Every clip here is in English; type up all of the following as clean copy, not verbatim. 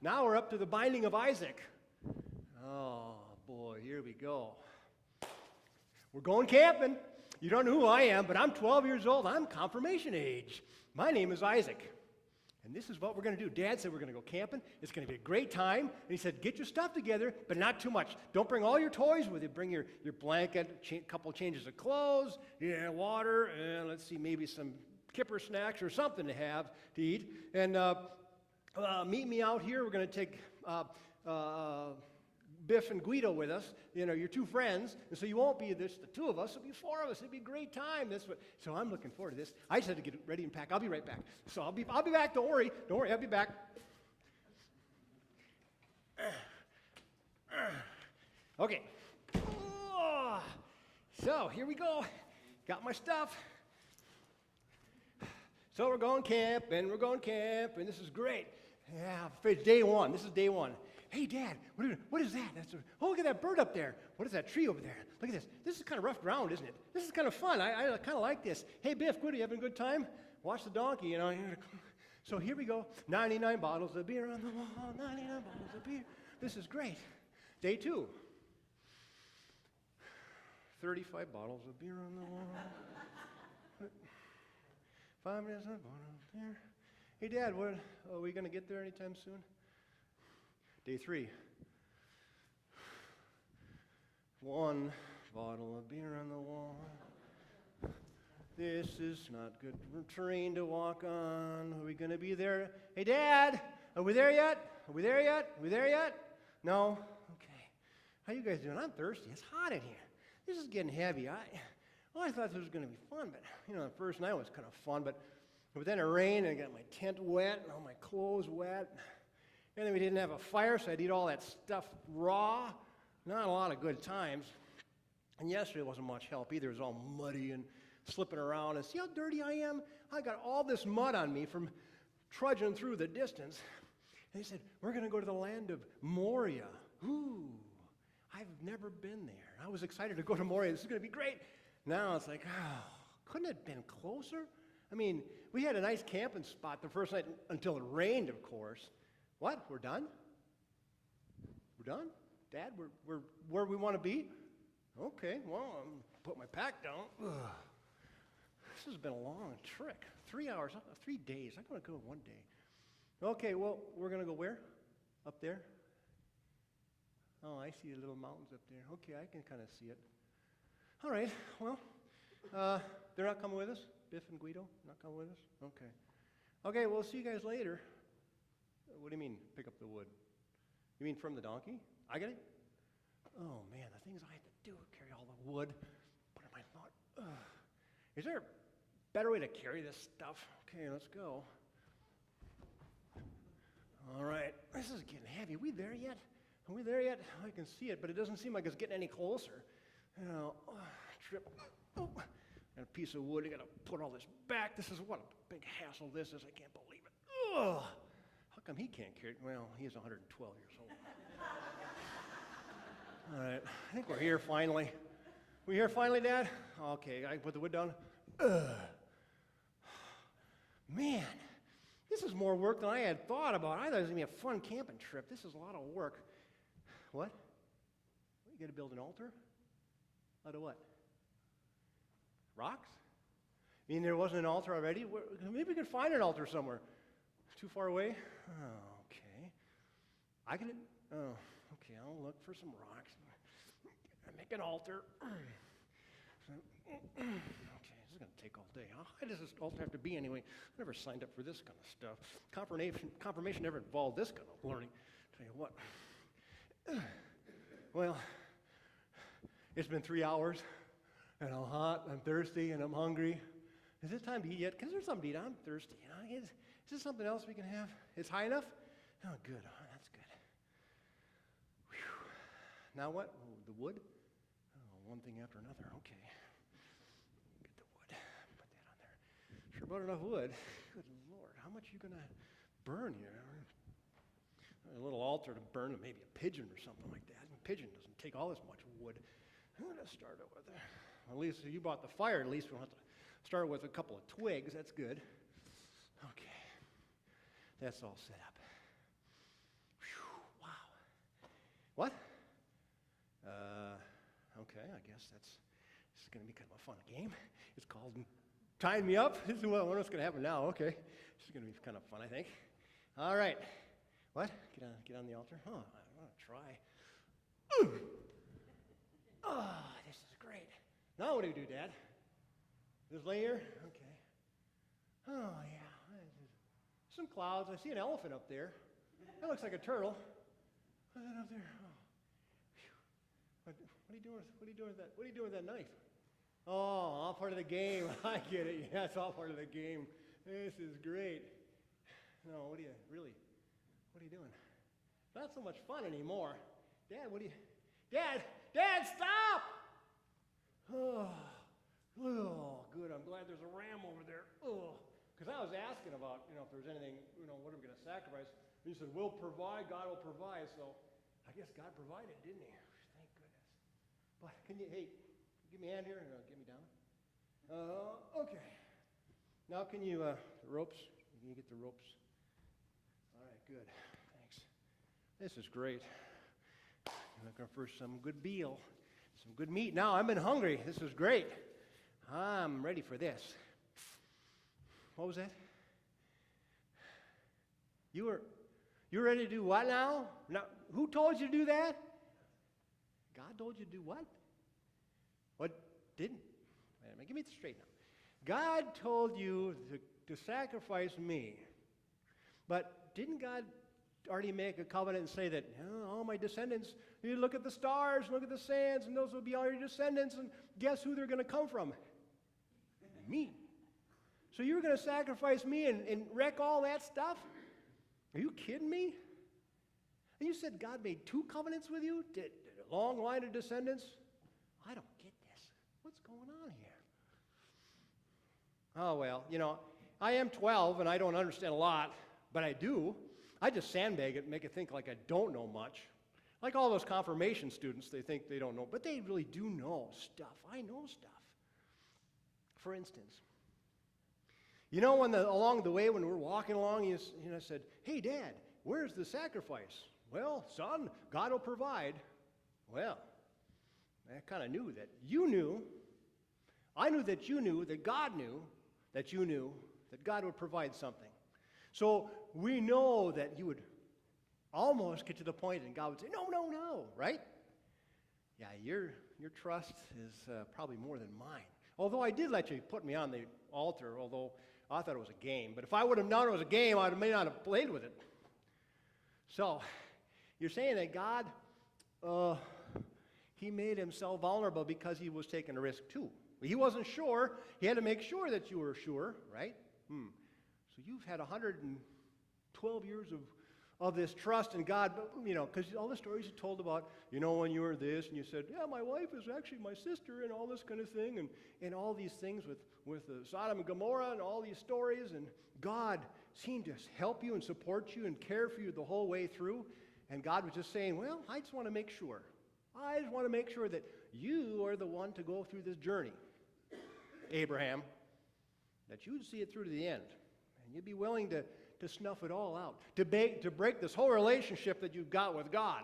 Now we're up to the binding of Isaac. Oh, boy, here we go. We're going camping. You don't know who I am, but I'm 12 years old. I'm confirmation age. My name is Isaac. And this is what we're going to do. Dad said we're going to go camping. It's going to be a great time. And he said, get your stuff together, but not too much. Don't bring all your toys with you. Bring your blanket, couple changes of clothes, water, and let's see, maybe some kipper snacks or something to have to eat. And meet me out here. We're going to take Biff and Guido with us, your two friends, and so you won't be just the two of us, it'll be four of us. It'll be a great time. So I'm looking forward to this. I just had to get ready and pack. I'll be right back. So I'll be back. Don't worry, I'll be back. Okay. So here we go. Got my stuff. So we're going camping. This is great. Yeah, it's day one. This is day one. Hey, Dad, what is that? Look at that bird up there. What is that tree over there? Look at this. This is kind of rough ground, isn't it? This is kind of fun. I kind of like this. Hey, Biff, good, you having a good time? Watch the donkey, So here we go. 99 bottles of beer on the wall, 99 bottles of beer. This is great. Day two. 35 bottles of beer on the wall. 5 minutes of bottle of beer. Hey, Dad, are we going to get there anytime soon? Day three. 1 bottle of beer on the wall. This is not good terrain to walk on. Are we going to be there? Hey, Dad, are we there yet? No? Okay. How you guys doing? I'm thirsty. It's hot in here. This is getting heavy. I thought this was going to be fun, but, the first night was kind of fun, but then it rained, and I got my tent wet, and all my clothes wet. And then we didn't have a fire, so I'd eat all that stuff raw. Not a lot of good times. And yesterday wasn't much help either. It was all muddy and slipping around. And see how dirty I am? I got all this mud on me from trudging through the distance. And he said, we're going to go to the land of Moriah. Ooh, I've never been there. I was excited to go to Moriah. This is going to be great. Now it's like, couldn't it have been closer? I mean, we had a nice camping spot the first night until it rained, of course. What? We're done? We're done? Dad, we're where we want to be? Okay, well, I'm put my pack down. Ugh. This has been a long trek. 3 hours, 3 days. I'm going to go 1 day. Okay, well, we're going to go where? Up there? Oh, I see the little mountains up there. Okay, I can kind of see it. All right, well, they're not coming with us? Biff and Guido not coming with us? Okay. Okay, we'll see you guys later. What do you mean, pick up the wood? You mean from the donkey? I get it? Oh, man, the things I have to do, carry all the wood, put in my thought. Is there a better way to carry this stuff? Okay, let's go. All right, this is getting heavy. Are we there yet? I can see it, but it doesn't seem like it's getting any closer. Trip. Oh, got a piece of wood. I got to put all this back. This is what a big hassle this is. I can't believe it. Ugh. How come he can't carry it? Well, he's 112 years old. All right, I think we're here finally. We here finally, Dad? Okay, I can put the wood down. Ugh. Man, this is more work than I had thought about. I thought it was going to be a fun camping trip. This is a lot of work. What? You got to build an altar? Out of what? Rocks? You mean there wasn't an altar already? Maybe we can find an altar somewhere. Too far away? Oh, okay. Okay, I'll look for some rocks. Make an altar. Okay, this is going to take all day. How does this altar have to be anyway? I never signed up for this kind of stuff. Confirmation never involved this kind of learning. Tell you what. Well, it's been 3 hours, and I'm hot, I'm thirsty, and I'm hungry. Is it time to eat yet? Because there's something to eat. I'm thirsty. Is there something else we can have? It's high enough? Oh, good. Oh, that's good. Whew. Now what? Oh, the wood? Oh, one thing after another. Okay. Get the wood. Put that on there. Sure brought enough wood. Good Lord. How much are you going to burn here? A little altar to burn maybe a pigeon or something like that. A pigeon doesn't take all this much wood. I'm going to start it with at least if you bought the fire, at least we'll have to start with a couple of twigs. That's good. Okay. That's all set up. What? Okay, I guess this is going to be kind of a fun game. It's called Tying Me Up. This is what's going to happen now. Okay, this is going to be kind of fun, I think. All right. What? Get on the altar? Oh, I want to try. Oh, this is great. Now what do you do, Dad? Just lay here? Okay. Oh, yeah. Some clouds. I see an elephant up there. That looks like a turtle. What's that up there? Oh. What are you doing? What are you doing with that? What are you doing with that knife? Oh, all part of the game. I get it. Yeah, it's all part of the game. This is great. No, what are you doing? Not so much fun anymore. Dad, Dad, stop! Oh, good. I'm glad there's a ram over there. Oh, because I was asking about, if there's anything, what I'm going to sacrifice. And he said, we'll provide, God will provide. So I guess God provided, didn't he? Thank goodness. But give me a hand here and get me down. Okay. Now can you, the ropes? Can you get the ropes? All right, good. Thanks. This is great. I'm looking for some good veal, some good meat. Now I've been hungry. This is great. I'm ready for this. What was that? You're ready to do what now? Now, who told you to do that? God told you to do what? What didn't? Wait a minute, give me this straight now. God told you to sacrifice me. But didn't God already make a covenant and say that all my descendants, you look at the stars, look at the sands, and those will be all your descendants, and guess who they're going to come from? Me. So you're going to sacrifice me and wreck all that stuff? Are you kidding me? And you said God made 2 covenants with you? Did a long line of descendants? I don't get this. What's going on here? Oh, well, I am 12 and I don't understand a lot, but I do. I just sandbag it and make it think like I don't know much. Like all those confirmation students, they think they don't know, but they really do know stuff. I know stuff. For instance, along the way when we're walking along, he said, hey, Dad, where's the sacrifice? Well, son, God will provide. Well, I kind of knew that you knew. I knew that you knew, that God knew, that you knew, that God would provide something. So we know that you would almost get to the point and God would say, no, right? Yeah, your trust is probably more than mine. Although I did let you put me on the altar, although I thought it was a game. But if I would have known it was a game, I may not have played with it. So you're saying that God, he made himself vulnerable because he was taking a risk too. He wasn't sure. He had to make sure that you were sure, right? So you've had 112 years of this trust in God, because all the stories you told about, when you were this, and you said, yeah, my wife is actually my sister, and all this kind of thing, and all these things with Sodom and Gomorrah, and all these stories, and God seemed to help you and support you and care for you the whole way through, and God was just saying, well, I just want to make sure. I just want to make sure that you are the one to go through this journey, Abraham, that you'd see it through to the end, and you'd be willing to snuff it all out, to break this whole relationship that you've got with God.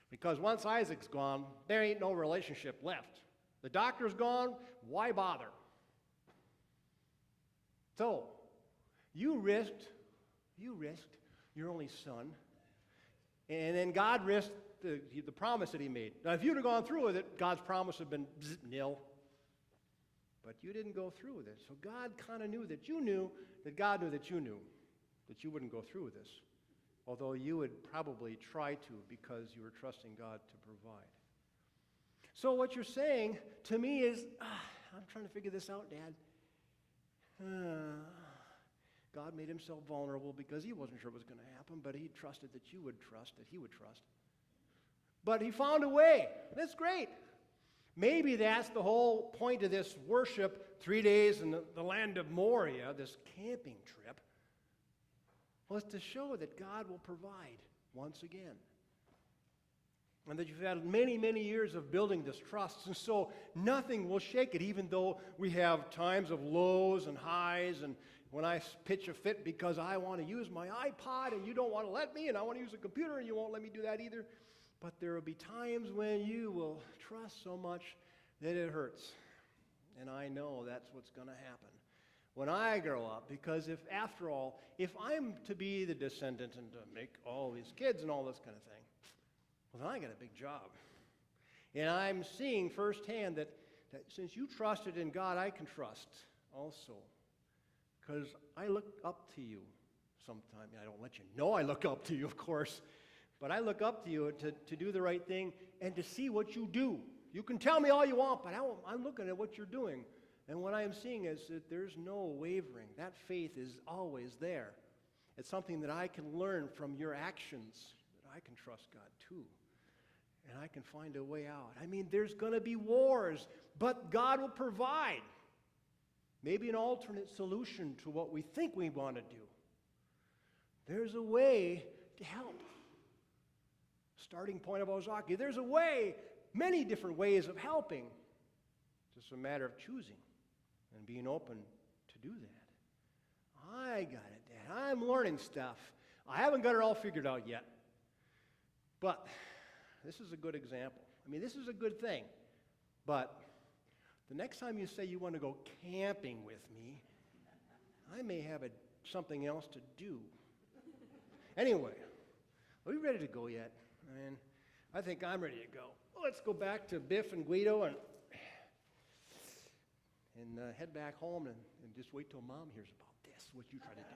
Because once Isaac's gone, there ain't no relationship left. The doctor's gone, why bother? So, you risked your only son, and then God risked the promise that he made. Now, if you'd have gone through with it, God's promise would have been nil. But you didn't go through with it. So God kind of knew that you knew, that God knew that you knew, that you wouldn't go through with this. Although you would probably try to because you were trusting God to provide. So what you're saying to me is, I'm trying to figure this out, Dad. God made himself vulnerable because he wasn't sure what was going to happen, but he trusted that you would trust, that he would trust. But he found a way. That's great. Maybe that's the whole point of this worship, 3 days in the land of Moriah, this camping trip, was to show that God will provide once again. And that you've had many, many years of building this trust, and so nothing will shake it, even though we have times of lows and highs, and when I pitch a fit because I want to use my iPod and you don't want to let me, and I want to use a computer and you won't let me do that either. But there will be times when you will trust so much that it hurts. And I know that's what's going to happen when I grow up, because after all, if I'm to be the descendant and to make all these kids and all this kind of thing, well, then I got a big job. And I'm seeing firsthand that since you trusted in God, I can trust also. Because I look up to you sometimes. I don't let you know I look up to you, of course. But I look up to you to do the right thing and to see what you do. You can tell me all you want, but I'm looking at what you're doing. And what I am seeing is that there's no wavering. That faith is always there. It's something that I can learn from your actions, that I can trust God too. And I can find a way out. I mean, there's going to be wars, but God will provide maybe an alternate solution to what we think we want to do. There's a way to help. Starting point of Ozaki. There's a way, many different ways of helping. It's just a matter of choosing and being open to do that. I got it, Dad. I'm learning stuff. I haven't got it all figured out yet. But this is a good example. I mean, this is a good thing. But the next time you say you want to go camping with me, I may have something else to do. Anyway, are we ready to go yet? I mean, I think I'm ready to go. Let's go back to Biff and Guido and head back home and just wait till Mom hears about this, what you try to do.